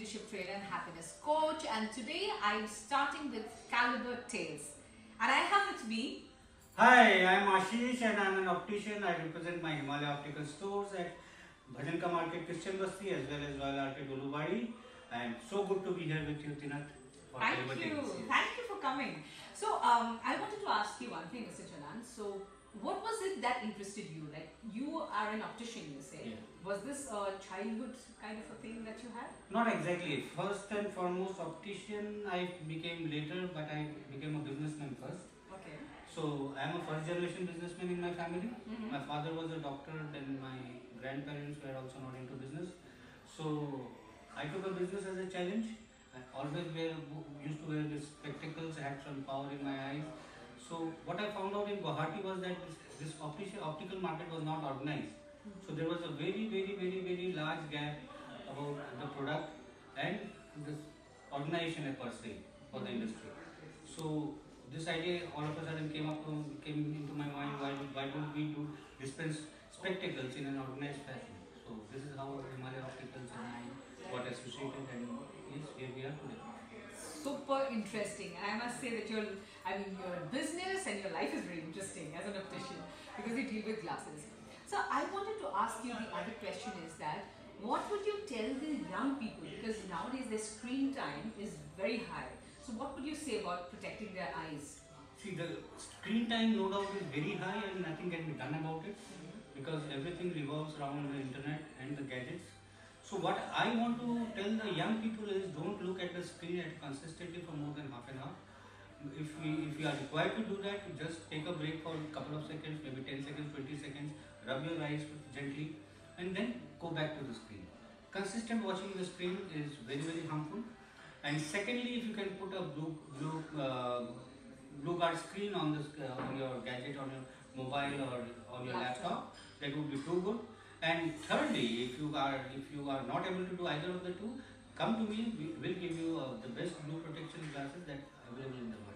leadership trainer and happiness coach, and today I'm starting with Calibre Tales. And I have with me... Hi, I'm Ashish and I'm an optician. I represent my Himalaya optical stores at Bhajanka Market, Christian Basti, as well as Royal Arcade, Ulubadi. I'm so good to be here with you, Tinat. Thank you. Thank you for coming. So, I wanted to ask you one thing, Mr. Jalan. So, what was it that interested you? Like, you are an optician, you say. Yeah. Was this a childhood kind of a thing that you had? Not exactly. First and foremost, optician I became later, but I became a businessman first. Okay. So, I'm a first generation businessman in my family. My father was a doctor, then my grandparents were also not into business. So, I took a business as a challenge. I always used to wear these spectacles, had some power in my eyes. So what I found out in Guwahati was that this optical market was not organized. So there was a very large gap about the product and this organization per se for the industry. So this idea all of a sudden came into my mind. Why don't we dispense spectacles in an organized fashion? So this is how Himalaya Opticals and I got associated, and yes, here we are today. Super interesting, and I must say that your business and your life is very interesting as an optician because you deal with glasses. So I wanted to ask you, the other question is that what would you tell the young people, because nowadays their screen time is very high. So what would you say about protecting their eyes? See, the screen time no doubt is very high and nothing can be done about it because everything revolves around the internet and the gadgets. So what I want to tell the young people is, don't look at the screen consistently for more than half an hour. If you are required to do that, just take a break for a couple of seconds, maybe 10 seconds, 20 seconds, rub your eyes gently and then go back to the screen. Consistent watching the screen is very harmful. And secondly, if you can put a blue guard screen on your gadget, on your mobile or on your laptop, that would be too good. And thirdly, if you are not able to do either of the two, come to me. We will give you the best blue protection glasses that are available in the market.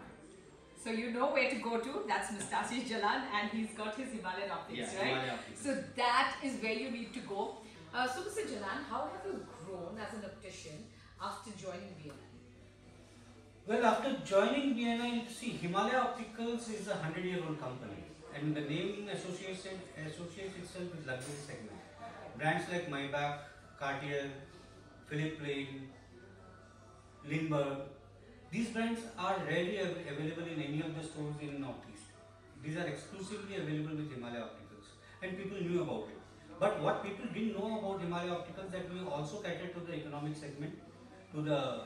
So you know where to go to. That's Mr. Ashish Jalan, and he's got his Himalayan optics, right? Himalayan optics. So that is where you need to go. So Mr. Jalan, how have you grown as an optician after joining BNI? Well, after joining BNI, see, Himalaya Opticals is a 100-year-old company, and the name associates itself with luxury segment. Brands like Maybach, Cartier, Philippe Plain, Lindbergh, these brands are rarely available in any of the stores in Northeast. These are exclusively available with Himalaya Opticals, and people knew about it. But what people didn't know about Himalaya Opticals, that we also cater to the economic segment, to the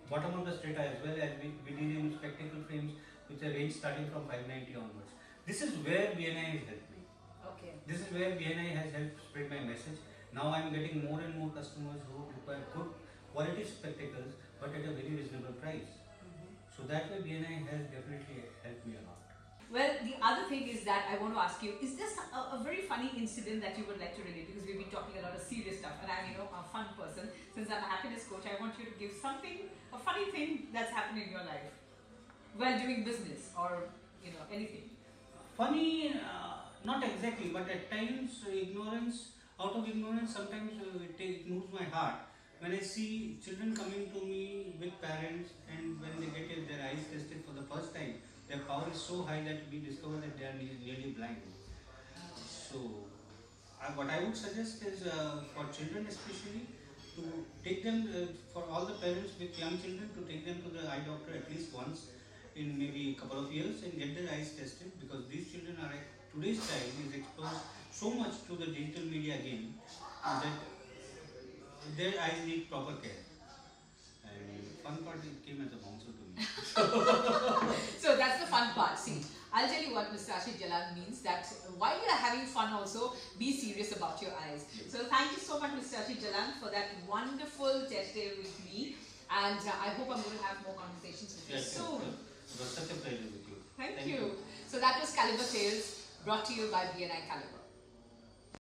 bottom of the strata, as well as we deal in spectacle frames with a range starting from 590 onwards. This is where BNI has helped me. Okay. This is where BNI has helped spread my message. Now I am getting more and more customers who require good quality spectacles but at a very reasonable price. So that way BNI has definitely helped me a lot. Well, the other thing is that I want to ask you, is this a very funny incident that you would like to relate? Because we've been talking a lot of serious stuff, and I'm a fun person. Since I'm a happiness coach, I want you to give something, a funny thing that's happened in your life while doing business or anything. Funny, not exactly, but at times out of ignorance, sometimes it moves my heart. When I see children coming to me with parents, and when they get their eyes tested for the first time, their power is so high that we discover that they are nearly blind. So, what I would suggest is for children especially, to take them, for all the parents with young children, to take them to the eye doctor at least once in maybe a couple of years and get their eyes tested, because these children are, today's child is exposed so much to the digital media again that their eyes need proper care. And fun part, it came as a bouncer to me. So that's the fun part. See, I'll tell you what Mr. Ashish Jalan means, that while you are having fun also, be serious about your eyes. Yes. So thank you so much Mr. Ashish Jalan for that wonderful test day with me, and I hope I'm going to have more conversations with you soon. It was such a pleasure with you. Thank you. So that was Calibre Tales, brought to you by BNI Calibre.